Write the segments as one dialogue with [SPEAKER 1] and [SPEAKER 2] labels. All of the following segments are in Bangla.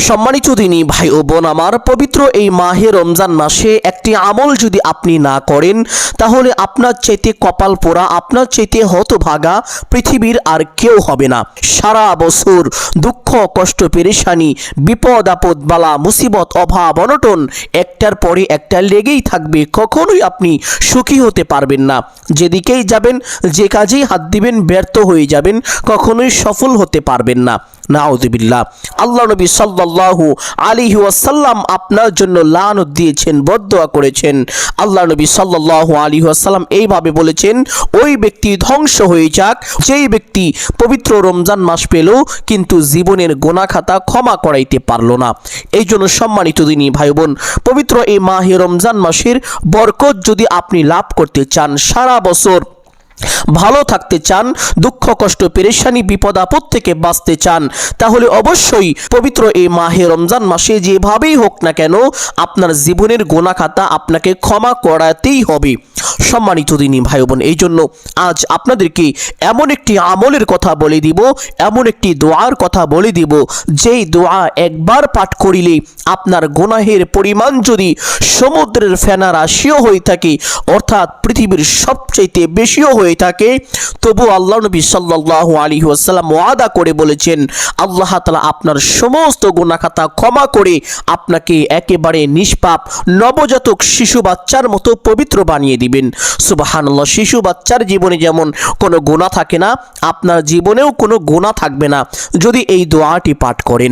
[SPEAKER 1] সম্মানিত দিনী ভাই ও বোন আমার, পবিত্র এই মাহে রমজান মাসে একটি আমল যদি আপনি না করেন তাহলে আপনার চাইতে কপাল পোড়া, আপনার চাইতে হতভাগা পৃথিবীর আর কেউ হবে না। সারা বছর দুঃখ কষ্ট পেরেশানি বিপদ আপদ বালা মুসিবত অভাব অনটন একটার পরে একটা লেগেই থাকবে, কখনোই আপনি সুখী হতে পারবেন না। যেদিকেই যাবেন যে কাজেই হাত দিবেন ব্যর্থ হয়ে যাবেন, কখনোই সফল হতে পারবেন না। নাউযুবিল্লাহ। আল্লাহ নবী সাল্লাল্লাহু আলাইহি ওয়াসাল্লাম আপনার জন্য লানত দিয়েছেন, বদদুয়া করেছেন। আল্লাহ নবী সাল্লাল্লাহু আলাইহি ওয়াসাল্লাম এইভাবে বলেছেন, ওই ব্যক্তি ধ্বংস হয়ে যাক যেই ব্যক্তি পবিত্র রমজান মাস পেল কিন্তু জীবনের গুনাহ খাতা ক্ষমা করাইতে পারল না। এই জন্য সম্মানিত দিনী ভাই বোন, পবিত্র এই মাহে রমজান মাসের বরকত যদি আপনি লাভ করতে চান, সারা বছর ভালো থাকতে চান, দুঃখ কষ্ট পেরেশানি বিপদ আপদ থেকে বাঁচতে চান, তাহলে অবশ্যই পবিত্র এই মাহে রমজান মাসে যেভাবেই হোক না কেন আপনার জীবনের গুনাহ খাতা আপনাকে ক্ষমা করাতেই হবে। সম্মানিত দিনী ভাই বোন, এই জন্য আজ আপনাদেরকে এমন একটি আমলের কথা বলে দিব, এমন একটি দোয়ার কথা বলে দিব, যেই দোয়া একবার পাঠ করিলে আপনার গুনাহের পরিমাণ যদি সমুদ্রের ফেনা রাশিও হয়ে থাকে, অর্থাৎ পৃথিবীর সবচাইতে বেশিও হয়ে থাকে, তবু আল্লাহ নবী সাল্লাল্লাহু আলাইহি ওয়াসাল্লাম ওয়াদা করে বলেছেন, আল্লাহ তাআলা আপনার সমস্ত গুনাহ খাতা ক্ষমা করে আপনাকে একেবারে নিষ্পাপ নবজাতক শিশু বাচ্চার মতো পবিত্র বানিয়ে দিবেন। সুবহানাল্লাহ। শিশু বাচ্চার জীবনে যেমন কোনো গুনাহ থাকে না, আপনার জীবনেও কোনো গুনাহ থাকবে না যদি এই দোয়াটি পাঠ করেন।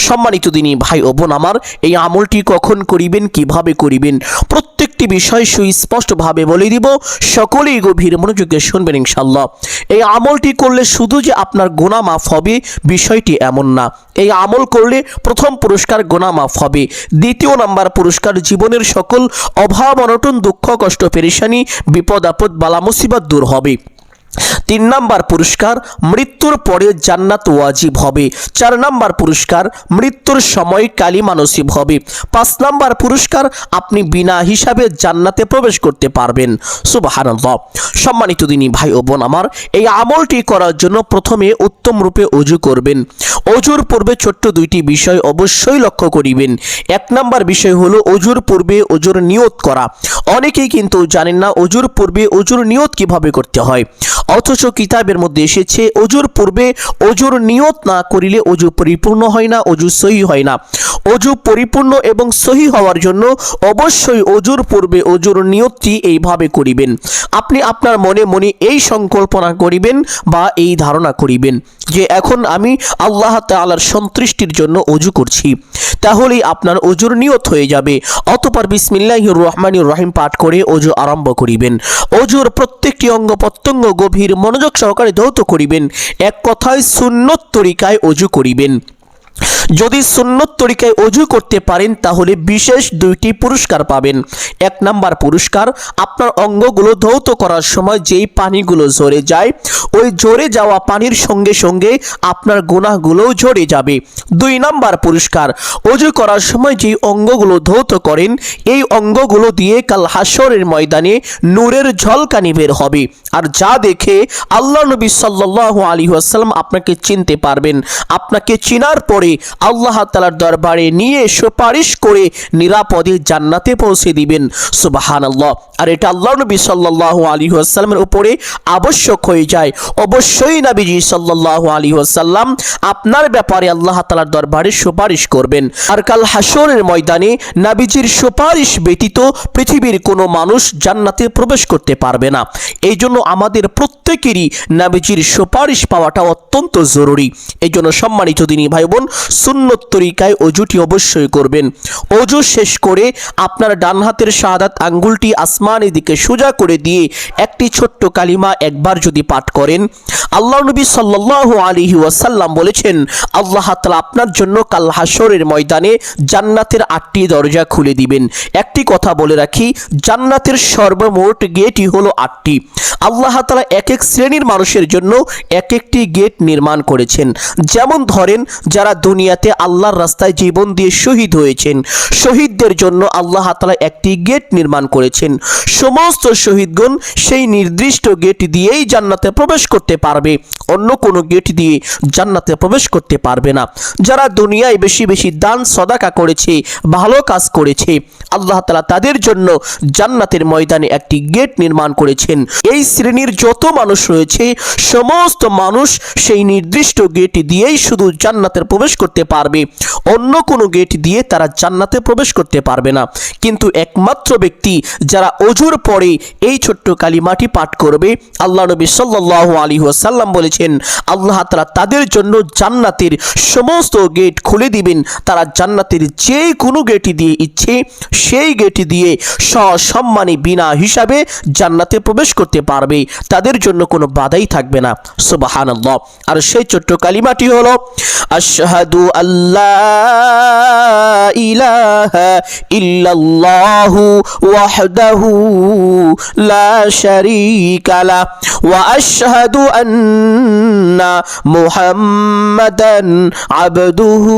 [SPEAKER 1] সম্মানিত দিনী ভাই ও বোন আমার, এই আমলটি কখন করিবেন, কিভাবে করিবেন, প্রত্যেকটি বিষয় সুস্পষ্টভাবে বলে দিব। সকলেই গভীর মনোযোগে শুনবেন ইনশাআল্লাহ। এই আমলটি করলে শুধু যে আপনার গুনাহ মাফ হবে বিষয়টি এমন না। এই আমল করলে প্রথম পুরস্কার গুনাহ মাফ হবে, দ্বিতীয় নাম্বার পুরস্কার জীবনের সকল অভাব অনটন দুঃখ কষ্ট পেরেশানি বিপদ আপদ বালা মুসিবত দূর হবে, 3 নাম্বার পুরস্কার মৃত্যুর পরে জান্নাত ওয়াজিব হবে, 4 নাম্বার পুরস্কার মৃত্যুর সময় কালিমা নসিব হবে, 5 নাম্বার পুরস্কার আপনি বিনা হিসাবে জান্নাতে প্রবেশ করতে পারবেন। সুবহানাল্লাহ। সম্মানিত দিনী ভাই ও বোন আমার, এই আমলটি করার জন্য প্রথমে উত্তম রূপে ওযু করবেন। ওযুর পূর্বে ছোট্ট দুইটি বিষয় অবশ্যই লক্ষ্য করিবেন। 1 নাম্বার বিষয় হলো ওযুর পূর্বে ওযুর নিয়ত করা। অনেকেই কিন্তু জানেন না ওযুর পূর্বে ওযুর নিয়ত কিভাবে করতে হয়, অথচ কিতাবের মধ্যে এসেছে ওযুর পূর্বে ওযুর নিয়ত না করিলে ওযু পরিপূর্ণ হয় না, ওযু সহি হয় না। ওযু পরিপূর্ণ এবং সহি হওয়ার জন্য অবশ্যই ওযুর পূর্বে ওযুর নিয়তটি এইভাবে করিবেন। আপনি আপনার মনে মনে এই সংকল্পনা করিবেন বা এই ধারণা করিবেন যে এখন আমি আল্লাহ তাআলার সন্তুষ্টির জন্য ওযু করছি, তাহলেই আপনার ওযুর নিয়ত হয়ে যাবে। অতঃপর বিসমিল্লাহির রহমানির রহিম পাঠ করে ওযু আরম্ভ করিবেন। ওযুর প্রত্যেকটি অঙ্গ প্রত্যঙ্গ গভীর মনোযোগ সহকারে ধৌত করিবেন। এক কথায় সুন্নত তরিকায় ওযু করিবেন। যদি সুন্নত তরিকায় ওযু করতে পারেন তাহলে বিশেষ 2টি পুরস্কার পাবেন। 1 নাম্বার পুরস্কার, আপনার অঙ্গগুলো ধৌত করার সময় যেই পানিগুলো ঝরে যায়, ওই ঝরে যাওয়া পানির সঙ্গে সঙ্গে আপনার গুনাহগুলোও ঝরে যাবে। 2 নাম্বার পুরস্কার, ওযু করার সময় যেই অঙ্গগুলো ধৌত করেন এই অঙ্গগুলো দিয়ে কাল হাশরের ময়দানে নূরের ঝলকানি বের হবে, আর যা দেখে আল্লাহ নবী সাল্লাল্লাহু আলাইহি ওয়াসাল্লাম আপনাকে চিনতে পারবেন। আপনাকে চিনার পরে আল্লাহ তাআলার দরবারে নিয়ে সুপারিশ করে নিরাপদে জান্নাতে পৌঁছে দিবেন। সুবহানাল্লাহ। আর এটা আল্লাহ নবী সাল্লাল্লাহু আলাইহি ওয়াসাল্লামের উপরে আবশ্যক হয়ে যায়। অবশ্যই নবীজি সাল্লাল্লাহু আলাইহি ওয়াসাল্লাম আপনার ব্যাপারে আল্লাহ তাআলার দরবারে সুপারিশ করবেন। আর কাল হাশরের ময়দানে নবীজির সুপারিশ ব্যতীত পৃথিবীর কোনো মানুষ জান্নাতে প্রবেশ করতে পারবে না। এই জন্য আমাদের প্রত্যেকেরই নবীজির সুপারিশ পাওয়াটা অত্যন্ত জরুরি। এই জন্য সম্মানিত দিনী ভাই বোন, সুন্নত তরিকায় ওযুটি অবশ্যই করবেন। ওযু শেষ করে আপনার ডান হাতের শাহাদাত আঙ্গুলটি আসমানের দিকে সোজা করে দিয়ে একটি ছোট্ট কালিমা একবার যদি পাঠ করেন, আল্লাহ নবী সাল্লাল্লাহু আলাইহি ওয়াসাল্লাম বলেছেন আল্লাহ তাআলা আপনার জন্য কাল হাশরের ময়দানে জান্নাতের 8টি দরজা খুলে দিবেন। একটি কথা বলে রাখি, জান্নাতের সর্বমোট গেটই হলো 8টি। আল্লাহ তাআলা এক এক শ্রেণীর মানুষের জন্য এক একটি গেট নির্মাণ করেছেন। যেমন ধরেন যারা দুনিয়াতে আল্লাহর রাস্তায় জীবন দিয়ে শহীদ হয়েছেন, শহীদদের জন্য আল্লাহ তাআলা একটি গেট নির্মাণ করেছেন। সমস্ত শহীদগণ সেই নির্দিষ্ট গেট দিয়েই জান্নাতে প্রবেশ করতে পারবে, অন্য কোনো গেট দিয়ে জান্নাতে প্রবেশ করতে পারবে না। যারা দুনিয়ায় বেশি বেশি দান সদাকা করেছে, ভালো কাজ করেছে, আল্লাহ তাআলা তাদের জন্য জান্নাতের ময়দানে একটি গেট নির্মাণ করেছেন। এই শ্রেণীর যত মানুষ রয়েছে সমস্ত মানুষ সেই নির্দিষ্ট গেট দিয়েই শুধু জান্নাতে প্রবেশ করতে পারবে, অন্য কোনো গেট দিয়ে তারা জান্নাতে প্রবেশ করতে পারবে না। কিন্তু একমাত্র ব্যক্তি যারা অজুর পরে এই ছোট্ট কালিমাটি পাঠ করবে, আল্লাহ নবী সাল্লাল্লাহু আলাইহি ওয়াসাল্লাম বলেছেন আল্লাহ তাআলা তাদের জন্য জান্নাতের সমস্ত গেট খুলে দিবেন। তারা জান্নাতের যে কোনো গেট দিয়ে ইচ্ছে সেই গেট দিয়ে সসম্মানে বিনা হিসাবে জান্নাতে প্রবেশ করতে পারবে, তাদের জন্য কোনো বাধাই থাকবে না। সুবহানাল্লাহ। আর সেই ছোট্ট কালিমাটি হলো আশহাদু আল্লা ইলাহা ইল্লাল্লাহু ওয়াহদাহু লা শারীকা লা ওয়া আশহাদু আন্না মুহাম্মাদান আবদুহু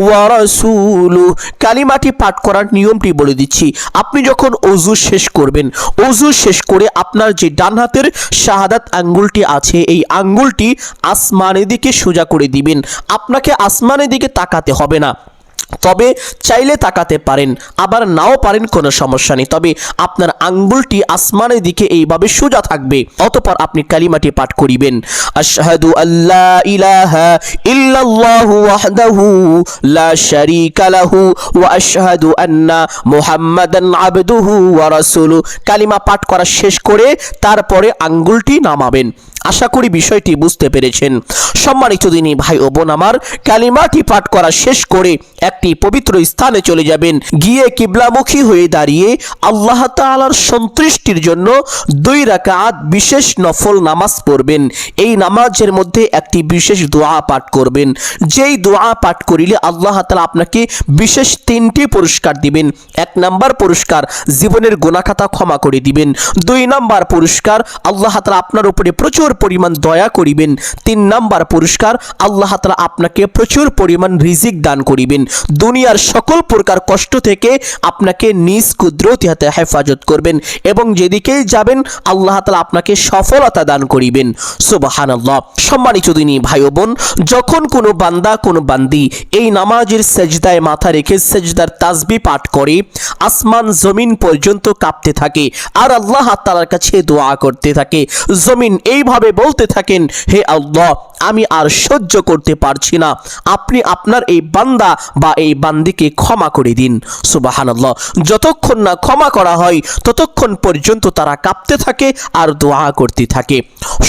[SPEAKER 1] ওয়া রাসূলুহু। কালিমাটি পাঠ করার নিয়মটি বলে দিচ্ছি। আপনি যখন ওযু শেষ করবেন, ওযু শেষ করে আপনার যে ডান হাতের শাহাদাত আঙ্গুলটি আছে এই আঙ্গুলটি আসমানের দিকে সোজা করে দিবেন। আপনাকে আসমানের দিকে তাকাতে হবে না, তবে চাইলে তাকাতে পারেন, আবার নাও পারেন, কোনো সমস্যা নেই, তবে আপনার আঙ্গুলটি আসমানের দিকে এইভাবে সোজা থাকবে। অতঃপর আপনি কালিমাটি পাঠ করিবেন আশহাদু আল্লা ইলাহা ইল্লাল্লাহু ওয়াহদাহু লা শারীকা লাহু ওয়া আশহাদু আন্না মুহাম্মাদান আবদুহু ওয়া রাসূলুহু। কালিমা পাঠ করা শেষ করে তারপরে আঙ্গুলটি নামাবেন। আশা করি বিষয়টি বুঝতে পেরেছেন। সম্মানিত দিনী ভাই ও বোন আমার, কালিমাটি পাঠ করা শেষ করে একটি পবিত্র স্থানে চলে যাবেন, গিয়ে কিবলামুখী হয়ে দাঁড়িয়ে আল্লাহ তাআলার সন্তুষ্টির জন্য 2 রাকাত বিশেষ নফল নামাজ পড়বেন। এই নামাজের মধ্যে একটি বিশেষ দোয়া পাঠ করবেন, যেই দোয়া পাঠ করিলে আল্লাহ তাআলা আপনাকে বিশেষ 3টি পুরস্কার দিবেন। 1 নাম্বার পুরস্কার, জীবনের গুনাহখাতা ক্ষমা করে দিবেন। 2 নাম্বার পুরস্কার, আল্লাহ তাআলা আপনার উপরে প্রচুর পরিমাণ দয়া করিবেন। 3 নাম্বার পুরস্কার, আল্লাহ তাআলা আপনাকে প্রচুর পরিমাণ রিজিক দান করিবেন। দুনিয়ার সকল প্রকার কষ্ট থেকে আপনাকে নিজ কুদরতি হাতে হেফাজত করবেন এবং যেদিকেই যাবেন আল্লাহ তাআলা আপনাকে সফলতা দান করিবেন। সুবহানাল্লাহ। সম্মানিত দিনী ভাই ও বোন, যখন কোনো বান্দা কোনো বান্দি এই নামাজের সেজদায় মাথা রেখে সেজদার তাসবিহ পাঠ করে, আসমান জমিন পর্যন্ত কাঁপতে থাকে আর আল্লাহ তাআলার কাছে দোয়া করতে থাকে। জমিন এইভাবে বলতে থাকেন, হে আল্লাহ, আমি আর সহ্য করতে পারছি না, আপনি আপনার এই বান্দা বা এই বান্দিকে ক্ষমা করে দিন। সুবহানাল্লাহ। যতক্ষণ না ক্ষমা করা হয় ততক্ষণ পর্যন্ত তারা কাঁপতে থাকে আর দোয়া করতে থাকে।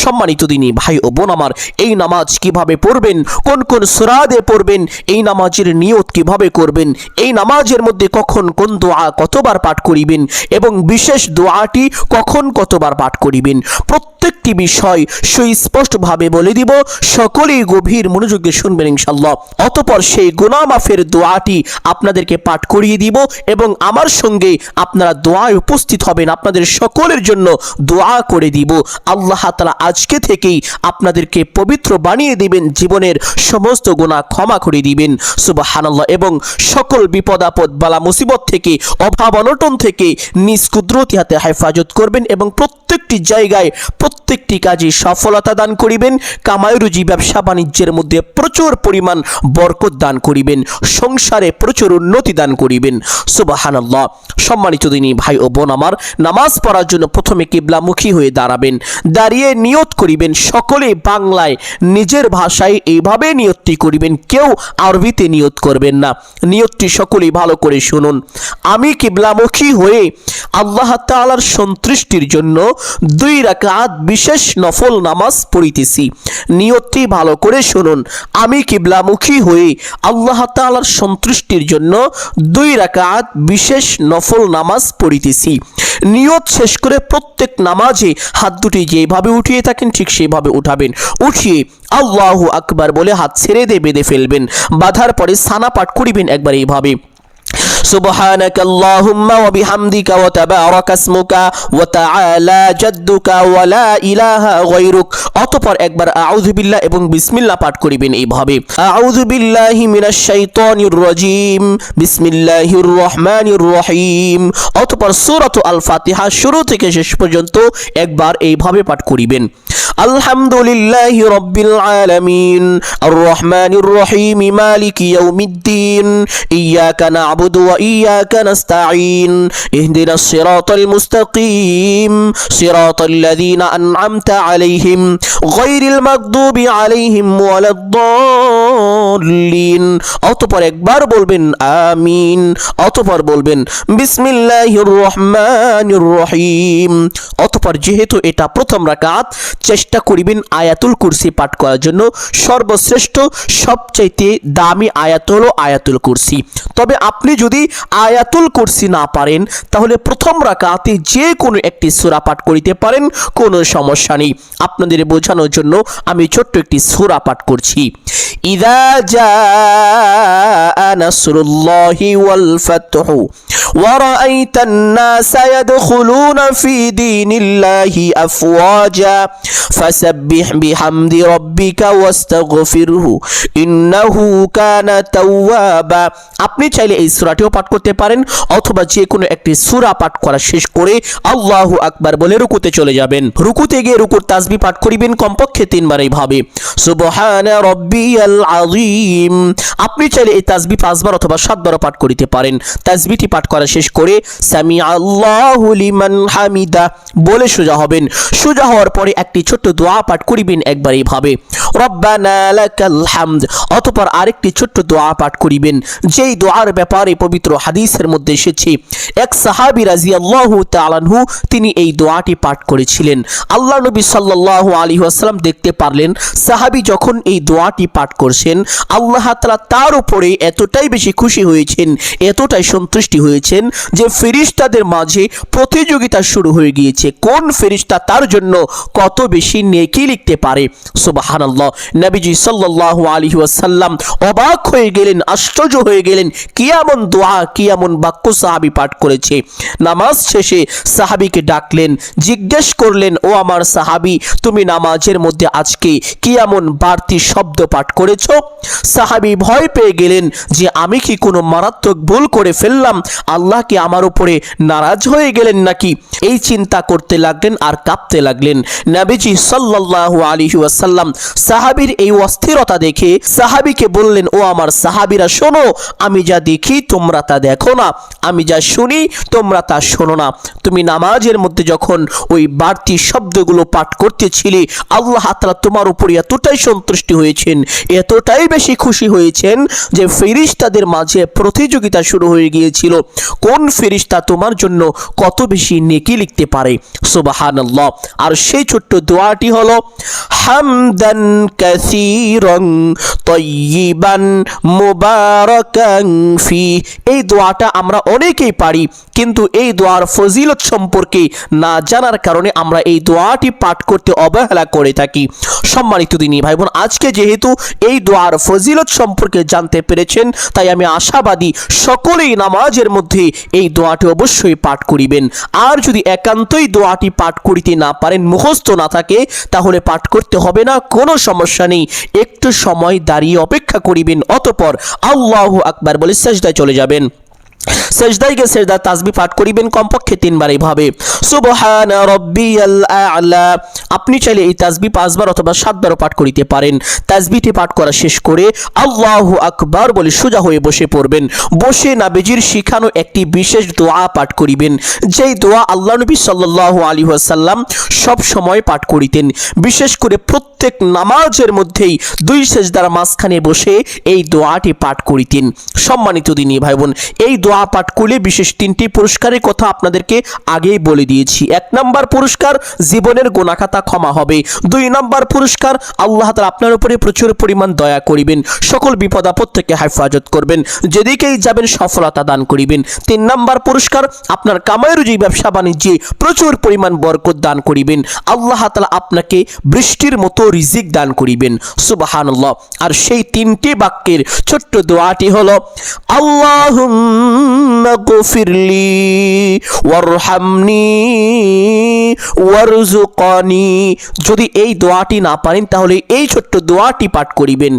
[SPEAKER 1] সম্মানিত দিনী ভাই ও বোন আমার, এই নামাজ কিভাবে পড়বেন, কোন কোন সূরা দিয়ে পড়বেন, এই নামাজের নিয়ত কিভাবে করবেন, এই নামাজের মধ্যে কখন কোন দোয়া কতবার পাঠ করিবেন এবং বিশেষ দোয়াটি কখন কতবার পাঠ করিবেন, প্রত্যেকটি বিষয় সুস্পষ্টভাবে বলে দিব। সকলেই গভীর মনোযোগে শুনবেন ইনশাআল্লাহ। অতঃপর সেই গুনাহ মাফের দোয়াটি আপনাদেরকে পাঠ করিয়ে দিব এবং আমার সঙ্গে আপনারা দোয়ায় উপস্থিত হবেন। আপনাদের সকলের জন্য দোয়া করে দিব। আল্লাহ তাআলা আজকে থেকেই আপনাদেরকে পবিত্র বানিয়ে দিবেন, জীবনের সমস্ত গুনাহ ক্ষমা করে দিবেন। সুবহানাল্লাহ। এবং সকল বিপদ আপদ বালা মুসিবত থেকে, অভাব অনটন থেকে নিজ কুদরতি হাতে হেফাজত করবেন এবং প্রত্যেকটি জায়গায় প্রত্যেকটি কাজে সফলতা দান করিবেন। কামাই রুজি ব্যবসা বাণিজ্যের মধ্যে প্রচুর পরিমাণ বরকত দান করিবেন, সংসারে প্রচুর উন্নতি দান করিবেন। সুবহানাল্লাহ। সম্মানিত দিনী ভাই ও বোন আমার, নামাজ পড়ার জন্য প্রথমে কিবলামুখী হয়ে দাঁড়াবেন, দাঁড়িয়ে নিয়ত করিবেন। সকলে বাংলায় নিজের ভাষায় এইভাবে নিয়তটি করিবেন, কেউ আরবিতে নিয়ত করবেন না। নিয়তটি সকলেই ভালো করে শুনুন। আমি কিবলামুখী হয়ে আল্লাহ তাআলার সন্তুষ্টির জন্য 2 রাকাত বিশেষ নফল নামাজ পড়িতেছি। নিয়তটি ভালো করে শুনুন। আমি কিবলামুখী হয়ে আল্লাহ তাআলার সন্তুষ্টির জন্য 2 রাকাত বিশেষ নফল নামাজ পড়িতেছি। নিয়ত শেষ করে প্রত্যেক নামাজে হাত দুটি যেভাবে উঠিয়ে থাকেন ঠিক সেভাবে উঠাবেন। উঠিয়ে আল্লাহু আকবার বলে হাত ছেড়ে দিয়ে বেঁধে ফেলবেন। বাঁধার পরে সানা পাঠ করিবেন একবার এইভাবে, সুবহানাকাল্লাহুম্মা ওয়া বিহামদিকা ওয়া তাবারাকা ইসমুকা ওয়া তাআলা জাদ্দুকা ওয়া লা ইলাহা গায়রুক। অতঃপর একবার আউযু বিল্লাহ এবং বিসমিল্লাহ পাঠ করিবেন এইভাবে, আউযু বিল্লাহি মিনাশ শাইতানির রাজিম, বিসমিল্লাহির রহমানির রহিম। অতঃপর সূরাতুল আল ফাতিহা শুরু থেকে শেষ পর্যন্ত একবার এইভাবে পাঠ করিবেন। আলহামদুলিল্লাহি রাব্বিল আলামিন, আর রহমানির রহিম, মালিকি ইয়াউমিদ্দিন, ইয়াকা না'বুদু ওয়া ইয়াকা নাস্তাঈন, ইহদিনাস সিরাতাল মুস্তাকিম, সিরাতাল লাযীনা আন'আমতা আলাইহিম, গায়রিল মাগদুবি আলাইহিম ওয়ালাদ-দাল্লিন। অতঃপর একবার বলবেন আমিন। অতঃপর বলবেন বিসমিল্লাহির রহমানির রহিম। অতঃপর যেহেতু এটা প্রথম রাকাত, চেষ্টা করিবেন আয়াতুল কুরসি পাঠ করার জন্য। সর্বশ্রেষ্ঠ সবচাইতে দামি আয়াত হলো আয়াতুল কুরসি। তবে আপনি যদি আয়াতুল কুরসি না পারেন তাহলে প্রথম রাকাতে যে কোনো একটি সূরা পাঠ করিতে পারেন, কোনো সমস্যা নেই। আপনাদের বোঝানোর জন্য আমি ছোট্ট একটি সূরা পাঠ করছি। ইযা জাআ নাসরুল্লাহি ওয়াল ফাতহু ওয়া রাআইতান নাসা ইয়াদখুলুনা ফি দীনিল্লাহি আফওয়াজা ফাসাব্বিহ বিহামদি রাব্বিকা ওয়াস্তাগফিরহু ইন্নাহু কানা তাওয়াবা। আপনি চাইলে এই সূরাটিও পাঠ করতে পারেন অথবা যে কোনো একটি সূরা পাঠ করা শেষ করে আল্লাহু আকবার বলে রুকুতে চলে যাবেন। রুকুতে গিয়ে রুকুর তাসবিহ পাঠ করিবেন কমপক্ষে 3 বার এইভাবে, সুবহানা রাব্বিয়াল আযীম। আপনি চাইলে এই তাসবিহ 5 বার অথবা 7 বার পাঠ করিতে পারেন। তাসবিহটি পাঠ করা শেষ করে সামি আল্লাহু লিমান হামিদা বলে সোজা হবেন। সোজা হওয়ার পরে একটি ছোট্ট দোয়া পাঠ করিবেন একবার এইভাবে, রব্বানা লাকাল হামদ। অতঃপর আরেকটি ছোট্ট দোয়া পাঠ করিবেন, যেই দোয়ার ব্যাপারে পবিত্র হাদিসের মধ্যে এসেছে এক সাহাবী রাদিয়াল্লাহু তাআলা আনহু তিনি এই দোয়াটি পাঠ করেছিলেন। আল্লাহ নবী সাল্লাল্লাহু আলাইহি ওয়াসাল্লাম দেখতে পারলেন সাহাবী যখন এই দোয়াটি পাঠ করছেন, আল্লাহ তাআলা তার উপরে এতটাই বেশি খুশি হয়েছেন, এতটাই সন্তুষ্টি হয়েছেন যে ফেরেশতাদের মাঝে প্রতিযোগিতা শুরু হয়ে গিয়েছে কোন ফেরেশতা তার জন্য কত বেশি নেকি লিখতে পারে। সুবহানাল্লাহ। নবীজি সাল্লাল্লাহু আলাইহি ওয়াসাল্লাম অবাক হয়ে গেলেন, আশ্চর্য হয়ে গেলেন, কি এমন দোয়া, কি এমন বাক্য সাহাবী পাঠ করেছে। নামাজ শেষে সাহাবীকে ডাকলেন, জিজ্ঞেস করলেন, ও আমার সাহাবী, তুমি নামাজের মধ্যে আজকে কি এমন বাড়তি শব্দ পাঠ করেছো? সাহাবী ভয় পেয়ে গেলেন যে আমি কি কোনো মারাত্মক ভুল করে ফেললাম, আল্লাহ কি আমার উপরে নারাজ হয়ে গেলেন নাকি? এই চিন্তা করতে লাগলেন আর কাঁপতে লাগলেন। নবীজি সাল্লাল্লাহু আলাইহি ওয়াসাল্লাম সাহাবীর এই অস্থিরতা দেখে সাহাবীকে বললেন, ও আমার সাহাবীরা শোনো, আমি যা দেখি তোমরা তা দেখো না, আমি যা শুনি তোমরা তা শোনো না। তুমি নামাজের মধ্যে যখন ওই বাড়তি শব্দগুলো পাঠ করতেছিলে, আল্লাহ তাআলা তোমার উপরে এতটাই সন্তুষ্টি হয়েছেন, এতটাই বেশি খুশি হয়েছেন যে ফেরেশতাদের মাঝে প্রতিযোগিতা শুরু হয়ে গিয়েছিল কোন ফেরেশতা তোমার জন্য কত বেশি নেকি লিখতে পারে। সুবহানাল্লাহ। আর সেই ছোট্ট দোয়াটি হলো হামদান কাসীরান তাইয়িবান মুবারাকান ফি। এই দোয়াটা আমরা অনেকেই পারি, কিন্তু এই দোয়ার ফজিলত সম্পর্কে না জানার কারণে আমরা এই দোয়াটি পাঠ করতে অবহেলা করে থাকি। সম্মানিত দিনী ভাই বোন, আজকে যেহেতু এই দোয়ার ফজিলত সম্পর্কে জানতে পেরেছেন, তাই আমি আশাবাদী সকলেই নামাজের মধ্যে এই দোয়াটি অবশ্যই পাঠ করিবেন। আর যদি একান্তই দোয়াটি পাঠ করিতে না পারেন, মুখস্থ না থাকে, তাহলে পাঠ করতে হবে না, কোনো সমস্যা নেই। একটু সময় দাঁড়িয়ে অপেক্ষা করিবেন, অতঃপর আল্লাহু আকবার বলে সিজদায় চলে যাবেন। সেজদায় গিয়ে সেজদার তাসবিহ পাঠ করিবেন কমপক্ষে 3 বার এইভাবে, সুবহানা রাব্বিয়াল আ'লা। আপনি চাইলে এই তাসবিহ 5 বার অথবা 7 বারও পাঠ করিতে পারেন। তাসবিহটি পাঠ করা শেষ করে আল্লাহু আকবার বলে সোজা হয়ে বসে পড়বেন। বসে নবীজির শিখানো একটি বিশেষ দোয়া পাঠ করিবেন, যেই দোয়া আল্লাহ নবী সাল্লাল্লাহু আলাইহি ওয়াসাল্লাম সব সময় পাঠ করিতেন। বিশেষ করে প্রত্যেক নামাজের মধ্যেই 2 সেজদার মাঝখানে বসে এই দোয়াটি পাঠ করিতেন। সম্মানিত দিনী ভাই বোন, এই দোয়া পাঠ করলে বিশেষ 3টি পুরস্কারের কথা আপনাদেরকে আগেই বলে দিয়েছি। 1 নম্বর পুরস্কার, জীবনের গুনাহ খাতা ক্ষমা হবে। 2 নম্বর পুরস্কার, আল্লাহ তাআলা আপনার উপরে প্রচুর পরিমাণ দয়া করিবেন, সকল বিপদ আপদ থেকে হেফাজত করবেন, যেদিকেই যাবেন সফলতা দান করিবেন। 3 নম্বর পুরস্কার, আপনার কামাই রুজি ব্যবসা বাণিজ্যে প্রচুর পরিমাণ বরকত দান করিবেন, আল্লাহ তাআলা আপনাকে বৃষ্টির মতো রিজিক দান করিবেন। সুবহানাল্লাহ। আর সেই 3টি বাক্যের ছোট্ট দোয়াটি হলো আল্লাহুম্মা গফিরলি ওয়ারহামনি ওয়ারযুকনি। যদি এই দোয়াটি না পারেন তাহলে এই ছোট্ট দোয়াটি পাঠ করিবেন,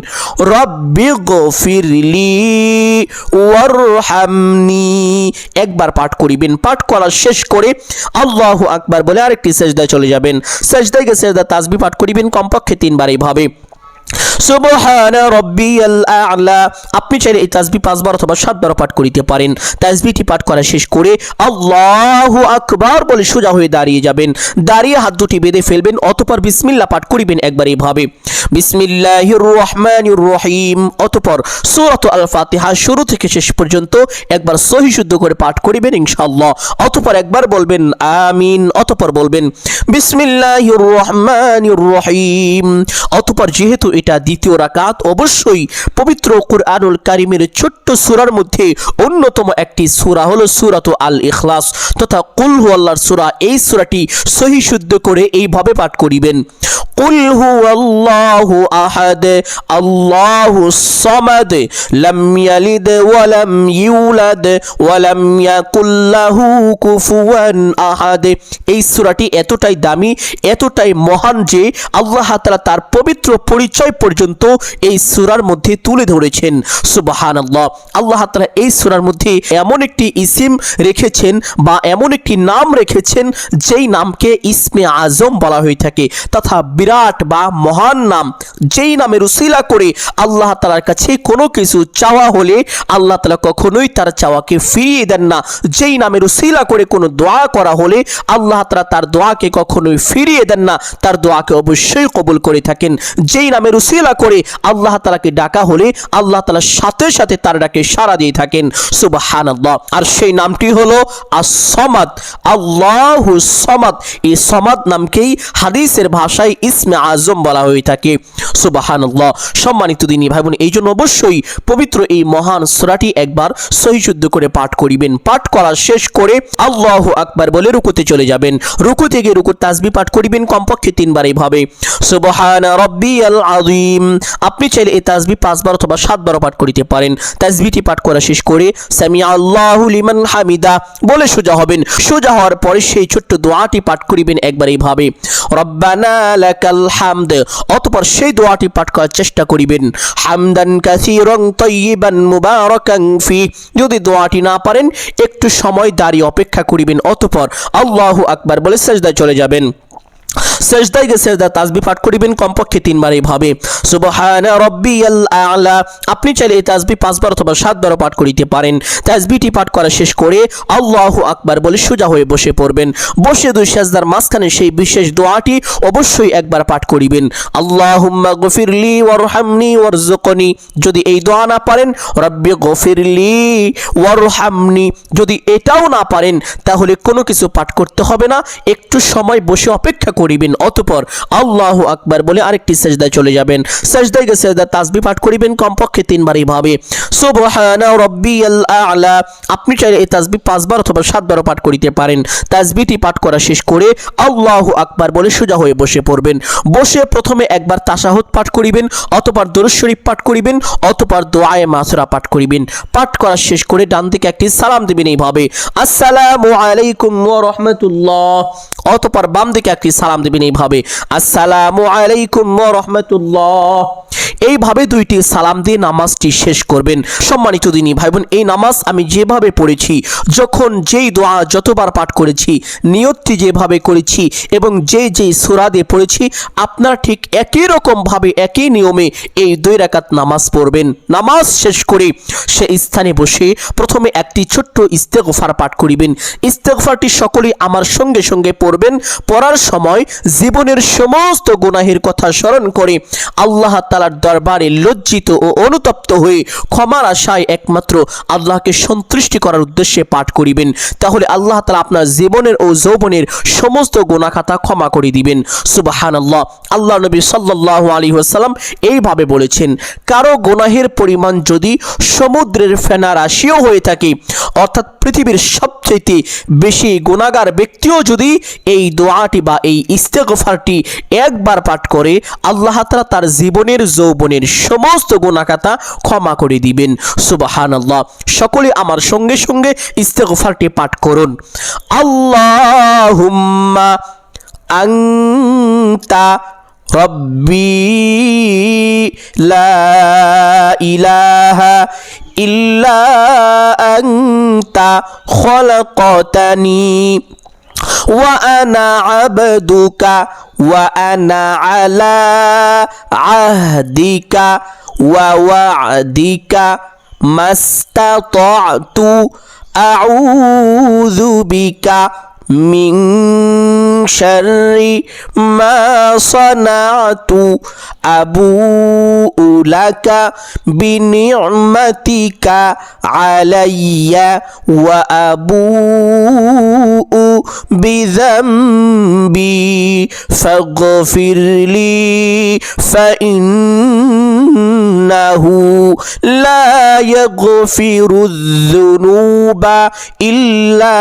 [SPEAKER 1] রব্বি গফিরলি ওয়ারহামনি। একবার পাঠ করিবেন। পাঠ করা শেষ করে আল্লাহু আকবার বলে আরেকটি সেজদায় চলে যাবেন। সেজদায় গিয়ে সেজদা তাসবিহ পাঠ করিবেন কমপক্ষে 3 বার এইভাবে, সুবহানা রাব্বিয়াল আ'লা। আপনি চাইলে এই তাসবিহ 5 বার অথবা 7 বার পাঠ করিতে পারেন। তাসবিহটি পাঠ করা শেষ করে আল্লাহু আকবার বলে সোজা হয়ে দাঁড়িয়ে যাবেন। দাঁড়িয়ে হাত দুটি বেঁধে ফেলবেন, অতঃপর বিসমিল্লাহ পাঠ করিবেন একবার এইভাবে, বিসমিল্লাহির রহমানির রহিম। অতঃপর সূরাত আল ফাতিহা শুরু থেকে শেষ পর্যন্ত একবার সহি শুদ্ধ করে পাঠ করিবেন ইনশাআল্লাহ। অতঃপর একবার বলবেন আমিন। অতঃপর বলবেন বিসমিল্লাহির রহমানির রহিম। অতঃপর যেহেতু এটা দ্বিতীয় রাকাত, অবশ্যই পবিত্র কুরআনুল কারীমের ছোট্ট সূরার মধ্যে অন্যতম একটি সূরা হলো সূরাত আল ইখলাস তথা কুল হুয়াল্লাহর সূরা। এই সূরাটি সহি শুদ্ধ করে এইভাবে পাঠ করিবেন, কুল হুয়াল্লাহু আহাদ আল্লাহুস সামাদ লাম ইয়ালিদ ওয়া লাম ইউলাদ ওয়া লাম ইয়াকুল লাহু কুফুয়ান আহাদ। এই সূরাটি এতটাই দামি, এতটাই মহান যে আল্লাহ তাআলা তার পবিত্র পরিচয় পর্যন্ত এই সূরার মধ্যে তুলে ধরেছেন। সুবহানাল্লাহ। আল্লাহ তাআলা এই সূরার মধ্যে এমন একটি ইসিম রেখেছেন বা এমন একটি নাম রেখেছেন যেই নামকে ইসমে আজম বলা হয়ে থাকে, তথা বিরাট বা মহান নাম, যেই নামের উসিলা করে আল্লাহ তাআলার কাছে কোনো কিছু চাওয়া হলে আল্লাহ তাআলা কখনোই তার চাওয়াকে ফিরিয়ে দেন না। যেই নামের উসিলা করে কোনো দোয়া করা হলে আল্লাহ তাআলা তার দোয়াকে কখনোই ফিরিয়ে দেন না, তার দোয়াকে অবশ্যই কবুল করে থাকেন। যেই নামের উসিলা করে আল্লাহ তাআলাকে ডাকা হলে আল্লাহ তাআলা সাথে সাথে তার ডাকে সাড়া দিয়ে থাকেন। সুবহানাল্লাহ। আর সেই নামটি হলো আস-সামাদ, আল্লাহুস সামাদ। এই সামাদ নামকেই হাদিসের ভাষায় ইসমে আজম বলা হয়ে থাকে। সুবহানাল্লাহ। সম্মানিত দিনী ভাই বোন, এই জন্য অবশ্যই পবিত্র এই মহান সূরাটি একবার সহি শুদ্ধ করে পাঠ করিবেন। পাঠ করা শেষ করে আল্লাহু আকবার বলে রুকুতে চলে যাবেন। রুকু থেকে রুকুর তাসবিহ পাঠ করিবেন কমপক্ষে 3 বার এইভাবে, সুবহানা রাব্বিয়াল আযীম। আপনি চাইলে এই তাসবিহ 5 বার অথবা 7 বার পাঠ করিতে পারেন। তাসবিহটি পাঠ করা শেষ করে সামি আল্লাহু লিমান হামিদা বলে সোজা হবেন। সোজা হওয়ার পরে সেই ছোট্ট দোয়াটি পাঠ করিবেন একবার এইভাবে, রব্বানা লাকাল হামদ। অতঃপর সেই দোয়াটি পাঠ করার চেষ্টা করিবেন, হামদান কাসীরান তাইয়িবান মুবারাকান ফি। যদি দোয়াটি না পারেন একটু সময় দাঁড়িয়ে অপেক্ষা করিবেন, অতঃপর আল্লাহু আকবার বলে সিজদায় চলে যাবেন। সেজদায় গিয়ে সেজদা তাসবিহ পাঠ করিবেন কমপক্ষে 3 বার এইভাবে, সুবহানা রাব্বিয়াল আ'লা। আপনি চাইলে এই তাসবিহ 5 বার অথবা 7 বার পাঠ করিতে পারেন। তাসবিহটি পাঠ করা শেষ করে আল্লাহু আকবার বলে সোজা হয়ে বসে পড়বেন। বসে 2 সেজদার মাঝখানে সেই বিশেষ দোয়াটি অবশ্যই একবার পাঠ করিবেন, আল্লাহুম্মা গফিরলি ওয়ারহামনি ওয়ারযুকনি। যদি এই দোয়া না পারেন রব্বি গফিরলি ওয়ারহামনি। যদি এটাও না পারেন তাহলে কোনো কিছু পাঠ করতে হবে না, একটু সময় বসে অপেক্ষা করিবেন। অতঃপর আল্লাহু আকবার বলে আরেকটি সেজদায় চলে যাবেন। সেজদায় গিয়ে সেজদা তাসবিহ পাঠ করিবেন কমপক্ষে 3 বার এইভাবে, সুবহানা রাব্বিয়াল আ'লা। আপনি চাইলে এই তাসবিহ 5 বার অথবা 7 বার পাঠ করিতে পারেন। তাসবিহটি পাঠ করা শেষ করে আল্লাহু আকবার বলে সোজা হয়ে বসে পড়বেন। বসে প্রথমে একবার তাশাহুদ পাঠ করিবেন, অতঃপর দরুদ শরীফ পাঠ করিবেন, অতঃপর দোয়ায়ে মাসুরা পাঠ করিবেন। পাঠ করা শেষ করে ডান দিকে একটি সালাম দিবেন এইভাবে, আসসালামু আলাইকুম ওয়া রাহমাতুল্লাহ। অতঃপর বাম দিকে একটি সালাম দিবেন এইভাবে, আসসালামু আলাইকুম ওয়া রাহমাতুল্লাহ। এইভাবে 2টি সালাম দিয়ে নামাজটি শেষ করবেন। সম্মানিত দিনী ভাই বোন, এই নামাজ আমি যেভাবে পড়েছি, যখন যেই দোয়া যতবার পাঠ করেছি, নিয়তটি যেভাবে করেছি এবং যেই সূরা দিয়ে পড়েছি, আপনারা ঠিক একই রকম ভাবে একই নিয়মে এই 2 রাকাত নামাজ পড়বেন। নামাজ শেষ করে সেই স্থানে বসে প্রথমে একটি ছোট্ট ইস্তেগফার পাঠ করিবেন। ইস্তেগফারটি সকলেই আমার সঙ্গে সঙ্গে পড়বেন। পড়ার সময় জীবনের সমস্ত গুনাহের কথা স্মরণ করে আল্লাহ তাআলার দরবারে লজ্জিত ও অনুতপ্ত হয়ে ক্ষমার আশায় একমাত্র আল্লাহকে সন্তুষ্টি করার উদ্দেশ্যে পাঠ করিবেন। তাহলে আল্লাহ তাআলা আপনার জীবনের ও যৌবনের সমস্ত গুনাহ খাতা ক্ষমা করে দিবেন। সুবহানাল্লাহ। আল্লাহ নবী সাল্লাল্লাহু আলাইহি ওয়াসাল্লাম এইভাবে বলেছেন, কারো গুনাহের পরিমাণ যদি সমুদ্রের ফেনা রাশিও হয়ে থাকে, অর্থাৎ পৃথিবীর সবচেয়ে বেশি গুনাহগার ব্যক্তিও যদি এই দোয়াটি বা এই ইস্তেগফারটি একবার পাঠ করে, আল্লাহ তাআলা তার জীবনের বোনের সমস্ত গুনাহখাতা ক্ষমা করে দিবেন। সুবহানাল্লাহ। সকলে আমার সঙ্গে সঙ্গে ইস্তেগফারটি পাঠ করুন। আল্লাহুম্মা আনতা রব্বি লা ইলাহা ইল্লা আনতা খলাকতানি ওয়া আনা আবদুকা ওয়া আনা আলা আহদিকা ওয়া ওয়া'দিকা মাস্তাতা'তু আউযু বিকা মিন শাররি মা সানা'তু আবুউ লাকা বিনি'মাতিকা আলাইয়া ওয়া আবুউ বিযামবি ফাগফিরলি ফাইন্নাহু লা ইয়াগফিরুয যুনুবা ইল্লা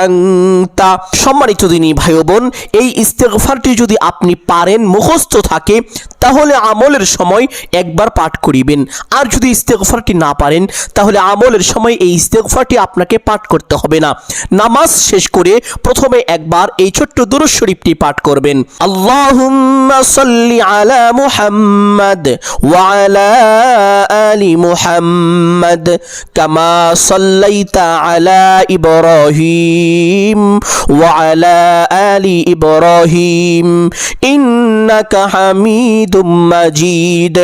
[SPEAKER 1] আনতা। সম্মানিত দিনী ভাই ও বোন, এই ইস্তেগফারটি যদি আপনি পারেন, মুখস্থ থাকে, তাহলে আমলের সময় একবার পাঠ করিবেন। আর যদি ইস্তেগফারটি না পারেন, তাহলে আমলের সময় এই ইস্তেগফারটি আপনাকে পাঠ করতে হবে না। নামাজ শেষ করে প্রথমে একবার এই ছোট্ট দুরূদ শরীফটি পাঠ করবেন। আল্লাহুম্মা সাল্লি আলা মুহাম্মাদ ওয়া আলা আলি মুহাম্মাদ কামা সাল্লাইতা আলা ইব্রাহিম ওয়া আলা আলি ইব্রাহিম ইন্নাকা হামিদুম মাজিদ।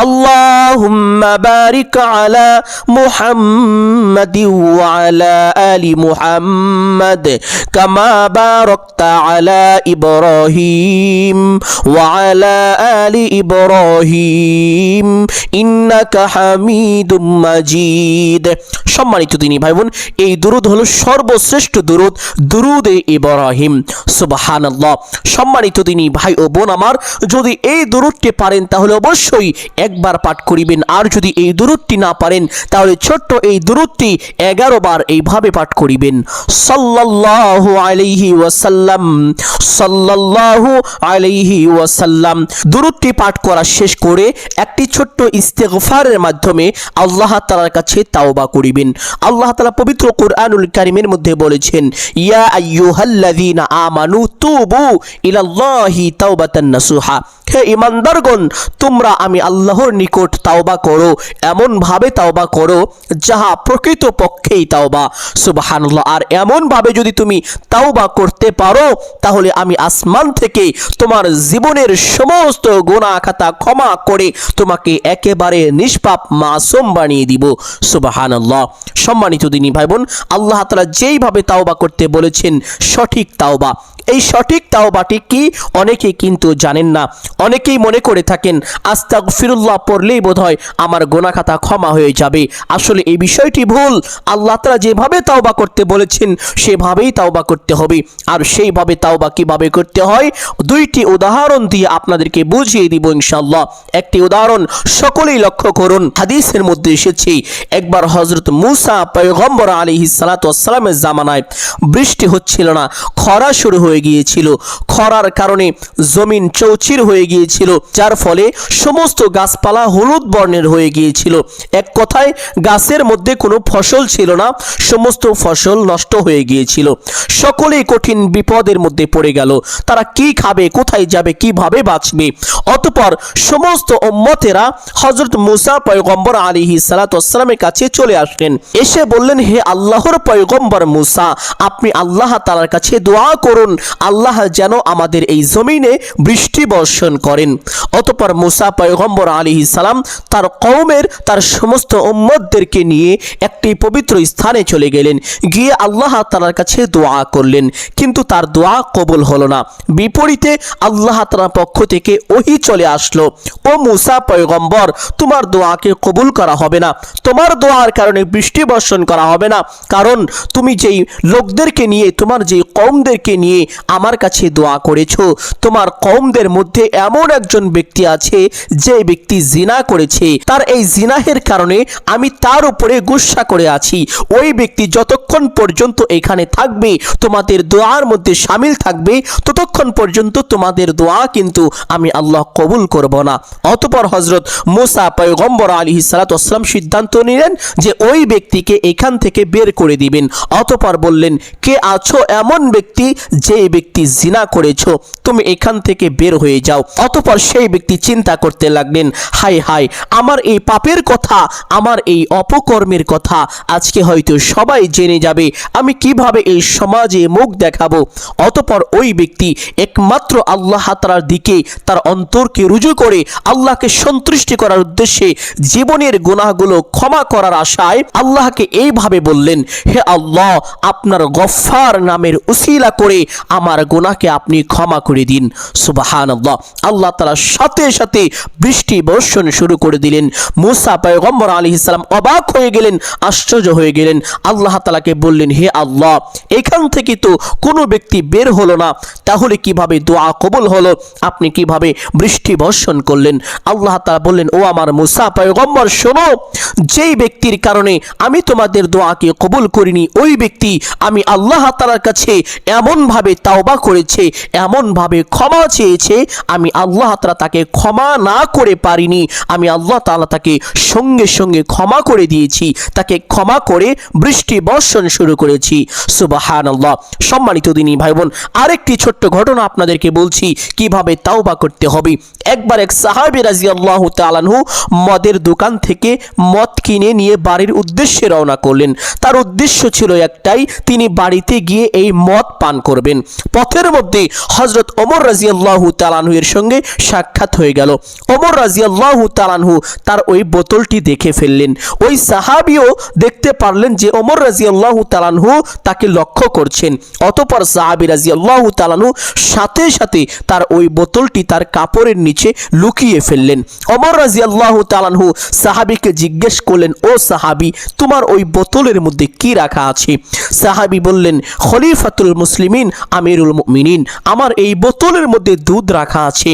[SPEAKER 1] আল্লাহুম্মা বারিক আলা মুহাম্মাদ ওয়া আলা আলি মুহাম্মাদ কামা বারাকতা আলা ইব্রাহিম ওয়া আলা আলি ইব্রাহিম ইন্নাকা হামিদুম মাজিদ। সম্মানিত দিনী ভাই বোন, এই দুরূদ হলো সর্বশ্রেষ্ঠ দুরূদ, দুরূদে ইব্রাহিম। সুবহানাল্লাহ। সম্মানিত দিনী ভাই ও বোন আমার, যদি এই দুরূদটি পারেন তাহলে অবশ্যই একবার পাঠ করিবেন। আর যদি এই দুরূদটি না পারেন তাহলে ছোট্ট এই দুরূদটি 11 বার এইভাবে পাঠ করিবেন। সাল্লাল্লাহু আলাইহি ওয়াসাল্লাম, সাল্লাল্লাহু আলাইহি ওয়াসাল্লাম। দুরূদটি পাঠ করা শেষ করে একটি ছোট্ট ইস্তেগফারের মাধ্যমে আল্লাহ তাআলার কাছে তাওবা করিবেন। আল্লাহ তাআলা পবিত্র কুরআনুল কারীমের মধ্যে বলেছেন, ইয়া আইয়ুহাল্লাযীনা আমানু তুবু ইলাল্লাহি তাওবাতান নাসুহা। হে ঈমানদারগণ, তোমরা আমি আল্লাহর নিকট তাওবা করো, এমন ভাবে তাওবা করো যাহা প্রকৃত পক্ষেই তাওবা। সুবহানাল্লাহ। আর এমন ভাবে যদি তুমি তাওবা করতে পারো, তাহলে আমি আসমান থেকে তোমার জীবনের সমস্ত গুনাহ খাতা ক্ষমা করে তোমাকে একেবারে নিষ্পাপ মাসুম বানিয়ে দিব। সুবহানাল্লাহ। সম্মানিত দিনী ভাই বোন, আল্লাহ তাআলা যেইভাবে তাওবা করতে বলেছেন সঠিক তাওবা, এই সঠিক তাওবাটি কি অনেকেই কিন্তু জানেন না। অনেকেই মনে করে থাকেন আস্তাগফিরুল্লাহ পড়লেই বোধহয় আমার গুনাহ খাতা ক্ষমা হয়ে যাবে। আসলে এই বিষয়টি ভুল। আল্লাহ তাআলা যেভাবে তাওবা করতে বলেছেন সেভাবেই তাওবা করতে হবে। আর সেইভাবে তাওবা কিভাবে করতে হয়, দুইটি উদাহরণ দিয়ে আপনাদেরকে বুঝিয়ে দিব ইনশাআল্লাহ। একটি উদাহরণ সকলেই লক্ষ্য করুন। হাদিসের মধ্যে এসেছে, একবার হযরত মূসা পয়গম্বর আলাইহিস সালাতু ওয়াস সালামের জামানায় বৃষ্টি হচ্ছিল না, খরা শুরু হয়ে গিয়েছিল। খরার কারণে জমিন চৌচির হয়ে গিয়েছিল, যার ফলে সমস্ত গাছপালা হলুদ বর্ণের হয়ে গিয়েছিল। এক কথায় গাছের মধ্যে কোনো ফসল ছিল না, সমস্ত ফসল নষ্ট হয়ে গিয়েছিল। সকলেই কঠিন বিপদের মধ্যে পড়ে গেল। তারা কি খাবে, কোথায় যাবে, কিভাবে বাঁচবে? অতঃপর সমস্ত উম্মতেরা হযরত মূসা পয়গম্বর আলাইহিস সালাতু ওয়াস সালামের কাছে চলে আসলেন। এসে বললেন, হে আল্লাহর পয়গম্বর মূসা, আপনি আল্লাহ তাআলার কাছে দোয়া করুন, আল্লাহ যেন আমাদের এই জমিনে বৃষ্টি বর্ষণ করেন। অতঃপর মূসা পয়গম্বর আলাইহিস সালাম তার কওমের, তার সমস্ত উম্মতদেরকে নিয়ে একটি পবিত্র স্থানে চলে গেলেন। গিয়ে আল্লাহ তাআলার কাছে দোয়া করলেন, কিন্তু তার দোয়া কবুল হলো না। বিপরীতে আল্লাহ তাআলার পক্ষ থেকে ওহী চলে আসলো, ও মূসা পয়গম্বর, তোমার দোয়াকে কবুল করা হবে না, তোমার দোয়ার কারণে বৃষ্টি বর্ষণ করা হবে না, কারণ তুমি যেই লোকদেরকে নিয়ে, তোমার যেই কওমদেরকে নিয়ে আমার কাছে দোয়া করেছো, তোমার কওমদের মধ্যে এমন একজন ব্যক্তি আছে যে ব্যক্তি জিনা করেছে, তার এই জিনাহের কারণে আমি তার উপরে গুসা করে আছি। ওই ব্যক্তি যতক্ষণ পর্যন্ত এখানে থাকবে, তোমাদের দোয়ার মধ্যে শামিল থাকবে, ততক্ষণ পর্যন্ত তোমাদের দোয়া কিন্তু আমি আল্লাহ কবুল করব না। অতঃপর হযরত মুসা পয়গম্বর আলাইহিস সালাতু ওয়াস সালাম সিদ্ধান্ত নিলেন যে ওই ব্যক্তিকে এখান থেকে বের করে দিবেন। অতঃপর বললেন, কে আছো এমন ব্যক্তি যে ব্যক্তি জিনা করেছো, তুমি এখান থেকে বের হয়ে যাও। অতঃপর সেই ব্যক্তি চিন্তা করতে লাগলেন, হায় হায়, আমার এই পাপের কথা, আমার এই অপকর্মের কথা আজকে হয়তো সবাই জেনে যাবে, আমি কিভাবে এই সমাজে মুখ দেখাবো। অতঃপর ওই ব্যক্তি একমাত্র আল্লাহ তাআলার দিকে তার অন্তরকে রুজু করে আল্লাহকে সন্তুষ্টি করার উদ্দেশ্যে জীবনের গুনাহগুলো ক্ষমা করার আশায় আল্লাহকে এইভাবে বললেন, হে আল্লাহ, আপনার গফফার নামের উসিলা করে আমার গুনাহকে আপনি ক্ষমা করে দিন। সুবহানাল্লাহ। আল্লাহ তাআলা সাথে সাথে বৃষ্টি বর্ষণ শুরু করে দিলেন। মুসা পয়গম্বর আলাইহিস সালাম অবাক হয়ে গেলেন, আশ্চর্য হয়ে গেলেন। আল্লাহ তাআলাকে বললেন, হে আল্লাহ, এখান থেকে তো কোনো ব্যক্তি বের হলো না, তাহলে কিভাবে দোয়া কবুল হলো? আপনি কিভাবে বৃষ্টি বর্ষণ করলেন? আল্লাহ তাআলা বললেন, ও আমার মুসা পয়গম্বর, শোনো, যেই ব্যক্তির কারণে আমি তোমাদের দোয়াকে কবুল করিনি, ওই ব্যক্তি আমি আল্লাহ তাআলার কাছে এমনভাবে তাওবা করেছে, এমনভাবে ক্ষমা চেয়েছে, আমি আল্লাহ তাআলা তাকে ক্ষমা না করে পারিনি। আমি আল্লাহ তাআলা তাকে সঙ্গে সঙ্গে ক্ষমা করে দিয়েছি, তাকে ক্ষমা করে বৃষ্টি বর্ষণ শুরু করেছি। সুবহানাল্লাহ। সম্মানিত দিনী ভাই বোন, আরেকটি ছোট্ট ঘটনা আপনাদেরকে বলছি কিভাবে তাওবা করতে হবে। একবার এক সাহাবী রাদিয়াল্লাহু তাআলা আনহু মদের দোকান থেকে মদ কিনে নিয়ে বাড়ির উদ্দেশ্যে রওনা করলেন। তার উদ্দেশ্য ছিল একটাই, তিনি বাড়িতে গিয়ে এই মদ পান করবেন। পথের মধ্যে হযরত ওমর রাদিয়াল্লাহু তাআলা আনহু এর সঙ্গে সাক্ষাৎ হয়ে গেল। ওমর রাদিয়াল্লাহু তাআলা আনহু তার ওই বোতলটি দেখে ফেললেন। ওই সাহাবীও দেখতে পারলেন যে ওমর রাদিয়াল্লাহু তাআলা আনহু তাকে লক্ষ্য করছেন। অতঃপর সাহাবী রাদিয়াল্লাহু তাআলা আনহু সাথে সাথে তার ওই বোতলটি তার কাপড়ের নিচে লুকিয়ে ফেললেন। ওমর রাদিয়াল্লাহু তাআলা আনহু সাহাবীকে জিজ্ঞেস করলেন, ও সাহাবী, তোমার ওই বোতলের মধ্যে কি রাখা আছে? সাহাবী বললেন, খলিফাতুল মুসলিমিন আমিরুল মুমিনিন, আমার এই বোতলের মধ্যে দুধ রাখা আছে।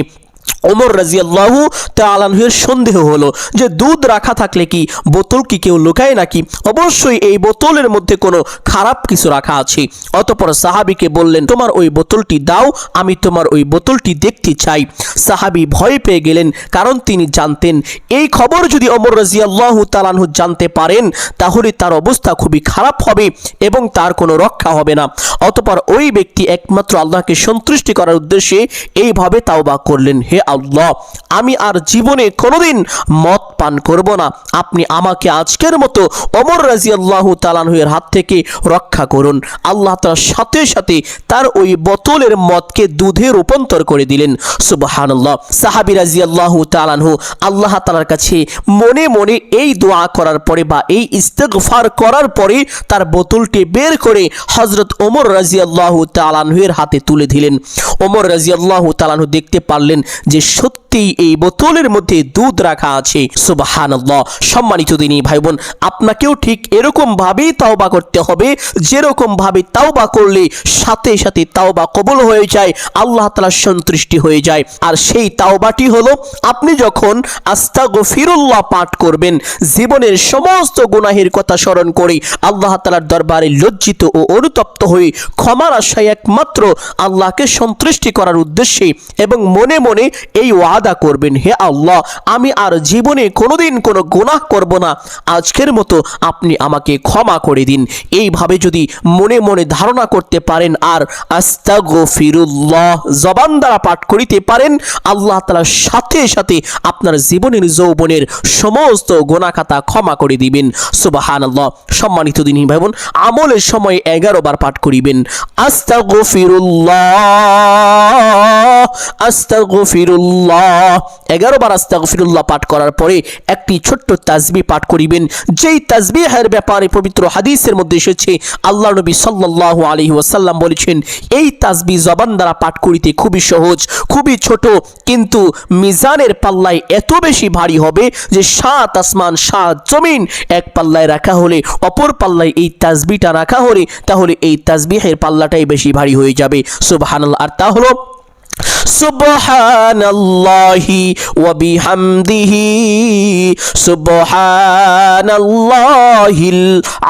[SPEAKER 1] ওমর রাদিয়াল্লাহু তাআলা আনহুর সন্দেহ হলো যে দুধ রাখা থাকলে কি বোতল কি কেউ লুকায় নাকি? অবশ্যই এই বোতলের মধ্যে কোনো খারাপ কিছু রাখা আছে। অতঃপর সাহাবীকে বললেন, তোমার ওই বোতলটি দাও, আমি তোমার ওই বোতলটি দেখতে চাই। সাহাবী ভয় পেয়ে গেলেন, কারণ তিনি জানতেন এই খবর যদি ওমর রাদিয়াল্লাহু তাআলা আনহু জানতে পারেন তাহলে তার অবস্থা খুবই খারাপ হবে এবং তার কোনো রক্ষা হবে না। অতঃপর ওই ব্যক্তি একমাত্র আল্লাহকে সন্তুষ্টি করার উদ্দেশ্যে এইভাবে তাওবা করলেন, হে আল্লাহ, আমি আর জীবনে কোনোদিন মদ পান করব না, আপনি আমাকে আজকের মতো ওমর রাদিয়াল্লাহু তাআলা আনহু এর হাত থেকে রক্ষা করুন। আল্লাহ তাআলা সাথে সাথে তার ওই বোতলের মদকে দুধে রূপান্তর করে দিলেন। সুবহানাল্লাহ। সাহাবী রাদিয়াল্লাহু তাআলা আনহু আল্লাহ তাআলার কাছে মনে মনে এই দোয়া করার পরে বা এই ইস্তেগফার করার পরে তার বোতলটি বের করে হযরত ওমর রাদিয়াল্লাহু তাআলা আনহু এর হাতে তুলে দিলেন। ওমর রাদিয়াল্লাহু তাআলা আনহু দেখতে পারলেন যে সত্যি এই বোতলের মধ্যে দুধ রাখা আছে। সুবহানাল্লাহ। সম্মানিত দিনী ভাই বোন, আপনাকেও ঠিক এরকম ভাবেই তাওবা করতে হবে, যেরকম ভাবে তাওবা করলে সাথে সাথে তাওবা কবুল হয়ে যায়, আল্লাহ তাআলা সন্তুষ্টি হয়ে যায়। আর সেই তাওবাটি হলো আপনি যখন আস্তাগফিরুল্লাহ পাঠ করবেন, জীবনের সমস্ত গুনাহের কথা স্মরণ করে আল্লাহ তাআলার দরবারে লজ্জিত ও অনুতপ্ত হয়ে ক্ষমার আশায় একমাত্র আল্লাহকে সন্তুষ্টি করার উদ্দেশ্যে এবং মনে মনে এই ওয়াদা করবেন, হে আল্লাহ, আমি আর জীবনে কোনোদিন কোনো গুনাহ করব না, আজকের মতো আপনি আমাকে ক্ষমা করে দিন। এইভাবে যদি মনে মনে ধারণা করতে পারেন আর আস্তাগফিরুল্লাহ জবান দ্বারা পাঠ করিতে পারেন, আল্লাহ তাআলা সাথে সাথে আপনার জীবনের যৌবনের সমস্ত গুনাহ খাতা ক্ষমা করে দিবেন। সুবহানাল্লাহ। সম্মানিত দিনী ভাই বোন, আমলের সময় 11 বার পাঠ করিবেন, আস্তাগফিরুল্লাহ আস্তাগফিরুল্লাহ আস্তাগফিরুল্লাহ, 11 বার আস্তাগফিরুল্লাহ পাঠ করার পরে একটি ছোট্ট তাসবিহ পাঠ করিবেন। যেই তাসবিহের ব্যাপারে পবিত্র হাদিসের মধ্যে এসেছে, আল্লাহ নবী সাল্লাল্লাহু আলাইহি ওয়াসাল্লাম বলেছেন, এই তাসবিহ জবান দ্বারা পাঠ করিতে খুবই সহজ, খুবই ছোট, কিন্তু মিজানের পাল্লায় এত বেশি ভারী হবে যে 7 আসমান 7 জমিন এক পাল্লায় রাখা হলে, অপর পাল্লায় এই তাসবিহটা রাখা হলে, তাহলে এই তাসবিহের পাল্লাটাই বেশি ভারী হয়ে যাবে। সুবহানাল্লাহ। আর তা হলো সুবহানাল্লাহি ওয়া বিহামদিহি সুবহানাল্লাহিল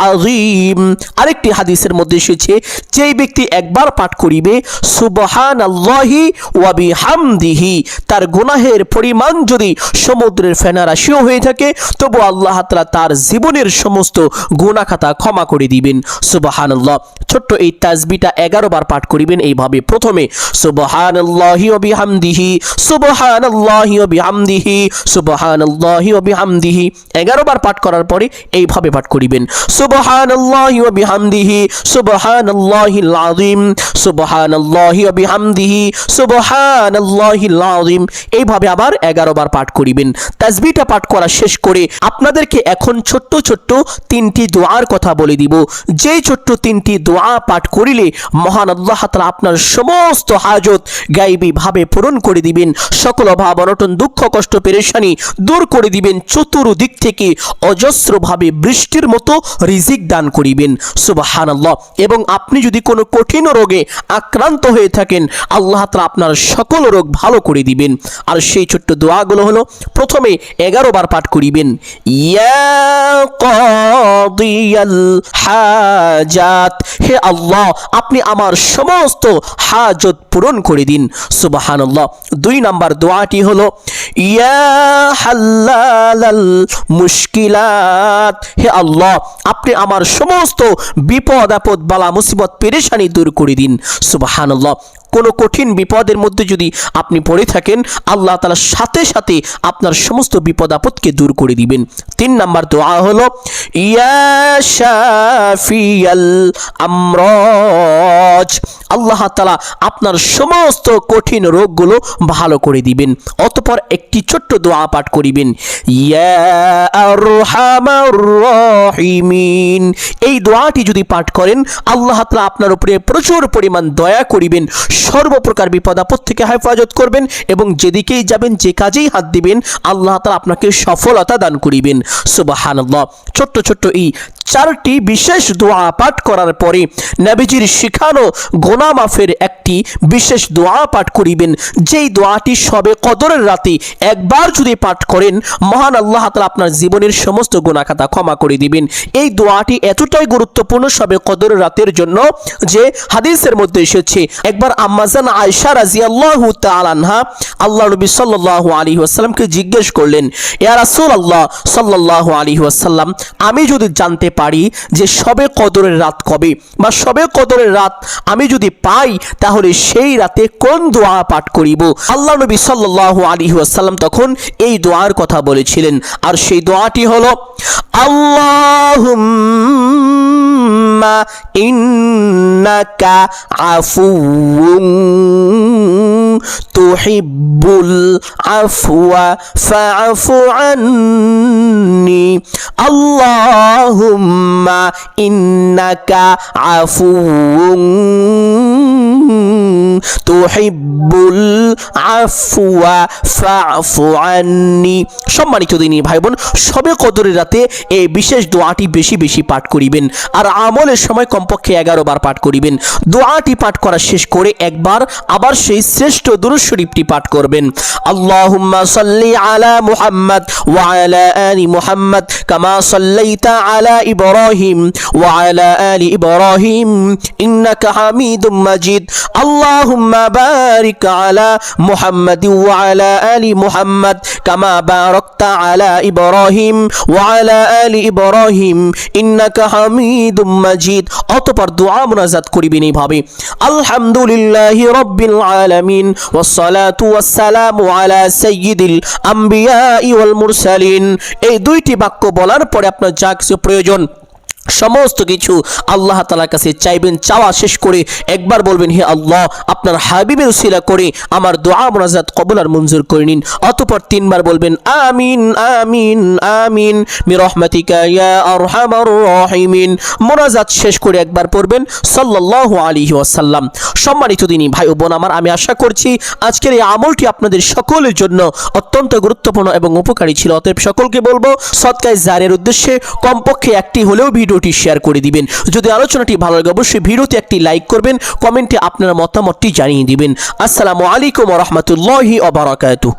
[SPEAKER 1] আযীম। আরেকটি হাদিসের মধ্যে এসেছে, যেই ব্যক্তি একবার পাঠ করিবে সুবহানাল্লাহি ওয়া বিহামদিহি, তার গুনাহের পরিমাণ যদি সমুদ্রের ফেনা রাশিও হয়ে থাকে, তবু আল্লাহ তাআলা তার জীবনের সমস্ত গুনাহ খাতা ক্ষমা করে দিবেন। সুবহানাল্লাহ। ছোট্ট এই তাসবিহটা 11 বার পাঠ করিবেন এইভাবে। প্রথমে সুবহানাল্লাহি ওয়া বিহামদিহি সুবহানাল্লাহি ওয়া বিহামদিহি সুবহানাল্লাহি ওয়া বিহামদিহি 11 বার পাঠ করার পরে এইভাবে পাঠ করিবেন, সুবহানাল্লাহি ওয়া বিহামদিহি সুবহানাল্লাহিল আযীম সুবহানাল্লাহি ওয়া বিহামদিহি সুবহানাল্লাহিল আযীম। এইভাবে আবার 11 বার পাঠ করিবেন। তাসবিহটা পাঠ করা শেষ করে আপনাদেরকে এখন ছোট্ট ছোট্ট 3টি দোয়ার কথা বলে দিব। যেই ছোট্ট 3টি দোয়া পাঠ করিলে মহান আল্লাহ তাআলা আপনার সমস্ত হাজত গায়বী ভাবে পূরণ করে দিবেন, সকল অভাব অনটন দুঃখ কষ্ট পেরেশানি দূর করে দিবেন, চতুর্দিক থেকে অজস্রভাবে বৃষ্টির মতো রিজিক দান করিবেন। সুবহানাল্লাহ। এবং আপনি যদি কোনো কঠিন রোগে আক্রান্ত হয়ে থাকেন, আল্লাহ তাআলা আপনার সকল রোগ ভালো করে দিবেন। আর সেই ছোট্ট দোয়াগুলো হলো, প্রথমে 11 বার পাঠ করিবেন, ইয়া কাদিয়াল হাজাত, হে আল্লাহ আপনি আমার সমস্ত হাজত পূরণ করে দিন। সুবহানাল্লাহ। 2 নাম্বার দোয়াটি হলো, ইয়া হাল্লালাল মুশকিলাত, হে আল্লাহ আপনি আমার সমস্ত বিপদ আপদ বালা মুসিবত পেরেশানি দূর করে দিন। সুবহানাল্লাহ। কোনো কঠিন বিপদের মধ্যে যদি আপনি পড়ে থাকেন, আল্লাহ তাআলা সাথে সাথে আপনার সমস্ত বিপদ আপদকে দূর করে দিবেন। 3 নাম্বার দোয়া হলো, ইয়া শাফিয়াল আমরাজ, আল্লাহ তাআলা আপনার সমস্ত কঠিন রোগগুলো ভালো করে দিবেন। অতঃপর একটি ছোট্ট দোয়া পাঠ করিবেন, ইয়া আরহামার রাহিমিন। এই দোয়াটি যদি পাঠ করেন, আল্লাহ তাআলা আপনার উপরে প্রচুর পরিমাণ দয়া করিবেন, সর্বপ্রকার বিপদ আপদ থেকে হেফাজত করবেন, এবং যেদিকেই যাবেন যে কাজেই হাত দিবেন আল্লাহ তাআলা আপনাকে সফলতা দান করিবেন। সুবহানাল্লাহ। ছোট্ট ছোট্ট এই 4টি বিশেষ দোয়া পাঠ করার পরে নবীজির শিখানো গুনাহ মাফের একটি বিশেষ দোয়া পাঠ করিবেন। যেই দোয়াটি শবে কদরের রাতে একবার যদি পাঠ করেন, মহান আল্লাহ তাআলা আপনার জীবনের সমস্ত গুনাহ খাতা ক্ষমা করে দিবেন। এই দোয়াটি এতটাই গুরুত্বপূর্ণ শবে কদরের রাতের জন্য যে হাদিসের মধ্যে এসেছে, একবার আম্মাজান আয়েশা রাদিয়াল্লাহু তাআলা আনহা আল্লাহ নবী সাল্লাল্লাহু আলাইহি ওয়াসাল্লামকে জিজ্ঞেস করলেন, ইয়া রাসূলুল্লাহ সাল্লাল্লাহু আলাইহি ওয়াসাল্লাম, আমি যদি জানতে পারি যে শবে কদরের রাত কবে, বা শবে কদরের রাত আমি যদি পাই, তাহলে সেই রাতে কোন দোয়া পাঠ করিব? আল্লাহ নবী সাল্লাল্লাহু আলাইহি ওয়াসাল্লাম তখন এই দোয়ার কথা বলেছিলেন। আর সেই দোয়াটি হলো, আল্লাহুম্মা ইন্নাকা আফুউন তুহিব্বুল আফওয়া ফাআফু আন্নি, আল্লাহুম্মা ইন্নাকা আফুউন তুহিব্বুল আফওয়া ফাআফু আন্নি। সম্মানিত দিনী ভাই বোন, শবে কদরের রাতে এই বিশেষ দোয়াটি বেশি বেশি পাঠ করিবেন, আর আমলের সময় কমপক্ষে 11 বার পাঠ করিবেন। দোয়াটি পাঠ করা শেষ করে একবার আবার সেই শ্রেষ্ঠ দুরূদ শরীফটি পাঠ করবেন, আল্লাহুম্মা সাল্লি আলা মুহাম্মদ ওয়া আলা আলি মুহাম্মদ কামা সাল্লাইতা আলা ইব্রাহিম ওয়া আলা আলি ইব্রাহিম ইন্নাকা হামিদুম মাজিদ, আল্লাহুম্মা বারিক আলা মুহাম্মদ ওয়া আলা আলি মুহাম্মদ কামা বারাকতা আলা ইব্রাহিম ওয়া আলা আলি ইব্রাহিম ইন্নাকা হামিদুম মাজিদ। অতঃপর দোয়া মুনাজাত করিবেন এইভাবে, আলহামদুলিল্লাহি রাব্বিল আলামিন ওয়াসসালাতু ওয়াসসালামু আলা সাইয়্যিদিল আম্বিয়া ওয়াল মুরসালিন। এই 2টি বাক্য বলার পরে আপনার যা কিছু প্রয়োজন সমস্ত কিছু আল্লাহ তাআলার কাছে চাইবেন। চাওয়া শেষ করে একবার বলবেন, হে আল্লাহ, আপনার হাবিবের উসিলা করে আমার দোয়া মুনাজাত কবুল আর মঞ্জুর করে নিন। অতঃপর 3 বার বলবেন আমিন আমিন আমিন বিরহমাতিকা ইয়া আরহামার রাহিমিন। মুনাজাত শেষ করে একবার পড়বেন সাল্লাল্লাহু আলাইহি ওয়াসাল্লাম। সম্মানিত দিনী ভাই ও বোন আমার, আমি আশা করছি আজকের এই আমলটি আপনাদের সকলের জন্য অত্যন্ত গুরুত্বপূর্ণ এবং উপকারী ছিল। অতএব সকলকে বলবো সদকায়ে জারিয়ার উদ্দেশ্যে কমপক্ষে একটি হলেও ভিডিওটি শেয়ার করে দিবেন। যদি আলোচনাটি ভালো লাগে অবশ্যই ভিডিওতে একটি লাইক করবেন, কমেন্টে আপনার মতামতটি জানিয়ে দিবেন। আসসালামু আলাইকুম ওয়া রাহমাতুল্লাহি ওয়া বারাকাতুহু।